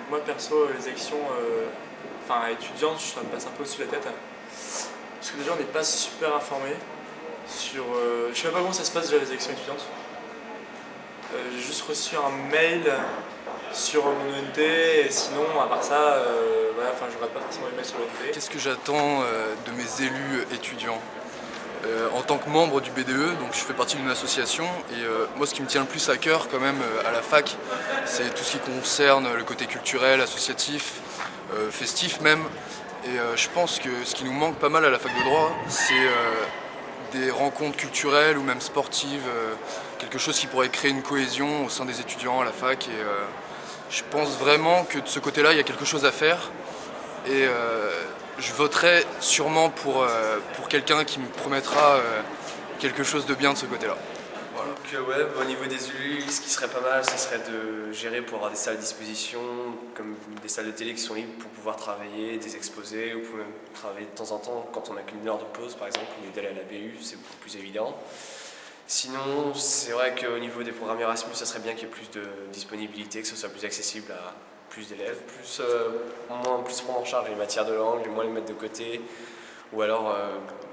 moi perso, les élections étudiantes, ça me passe un peu au-dessus de la tête. Parce que déjà, on n'est pas super informé sur. Je sais même pas comment ça se passe déjà les élections étudiantes. J'ai juste reçu un mail sur mon ENT et sinon, à part ça, je regarde pas forcément les mails sur l'ENT. Qu'est-ce que j'attends de mes élus étudiants? En tant que membre du BDE, donc je fais partie d'une association et moi ce qui me tient le plus à cœur quand même à la fac, c'est tout ce qui concerne le côté culturel, associatif, festif même. Et je pense que ce qui nous manque pas mal à la fac de droit, c'est des rencontres culturelles ou même sportives, quelque chose qui pourrait créer une cohésion au sein des étudiants à la fac. Et je pense vraiment que de ce côté-là, il y a quelque chose à faire. Et je voterai sûrement pour quelqu'un qui me promettra quelque chose de bien de ce côté-là. Voilà. Donc au niveau des élus, ce qui serait pas mal, ce serait de gérer pour avoir des salles à disposition, comme des salles de télé qui sont libres pour pouvoir travailler, des exposés, ou pour même travailler de temps en temps quand on n'a qu'une heure de pause par exemple, au lieu d'aller à la BU, c'est beaucoup plus évident. Sinon, c'est vrai qu'au niveau des programmes Erasmus, ça serait bien qu'il y ait plus de disponibilité, que ce soit plus accessible à plus d'élèves, plus prendre en charge les matières de langue, moins les mettre de côté, ou alors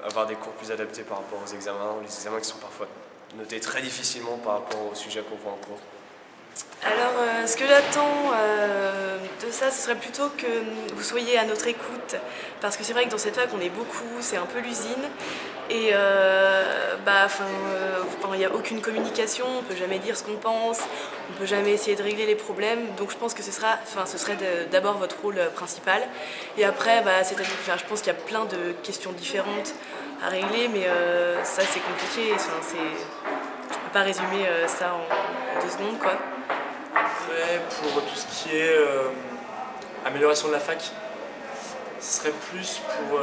avoir des cours plus adaptés par rapport aux examens, les examens qui sont parfois notés très difficilement par rapport au sujet qu'on voit en cours. Alors, ce que j'attends de ça, ce serait plutôt que vous soyez à notre écoute, parce que c'est vrai que dans cette fac, on est beaucoup, c'est un peu l'usine, et il n'y a aucune communication, on ne peut jamais dire ce qu'on pense, on ne peut jamais essayer de régler les problèmes, donc je pense que ce serait d'abord votre rôle principal, et après, je pense qu'il y a plein de questions différentes à régler, mais ça c'est compliqué, je ne peux pas résumer ça en 2 secondes, quoi. Après, pour tout ce qui est amélioration de la fac, ce serait plus pour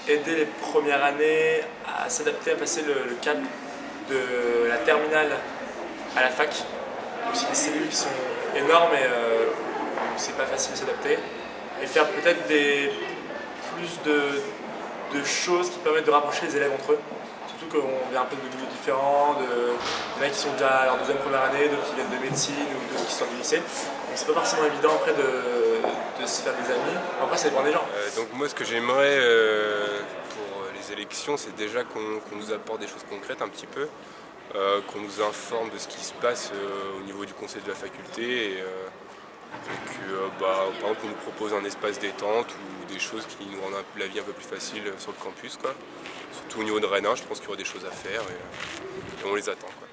aider les premières années à s'adapter, à passer le cap de la terminale à la fac. C'est des cellules qui sont énormes et c'est pas facile de s'adapter. Et faire peut-être plus de choses qui permettent de rapprocher les élèves entre eux. Surtout qu'on vient un peu de milieux différents, des mecs qui sont déjà à leur 2e première année, d'autres qui viennent de médecine ou d'autres qui sortent du lycée. Donc c'est pas forcément évident après de se faire des amis. Après ça dépend des gens. Donc moi ce que j'aimerais pour les élections, c'est déjà qu'on nous apporte des choses concrètes un petit peu, qu'on nous informe de ce qui se passe au niveau du conseil de la faculté et que par exemple on nous propose un espace détente ou des choses qui nous rendent la vie un peu plus facile sur le campus, quoi. Surtout au niveau de Rennes, je pense qu'il y aura des choses à faire et on les attend, quoi.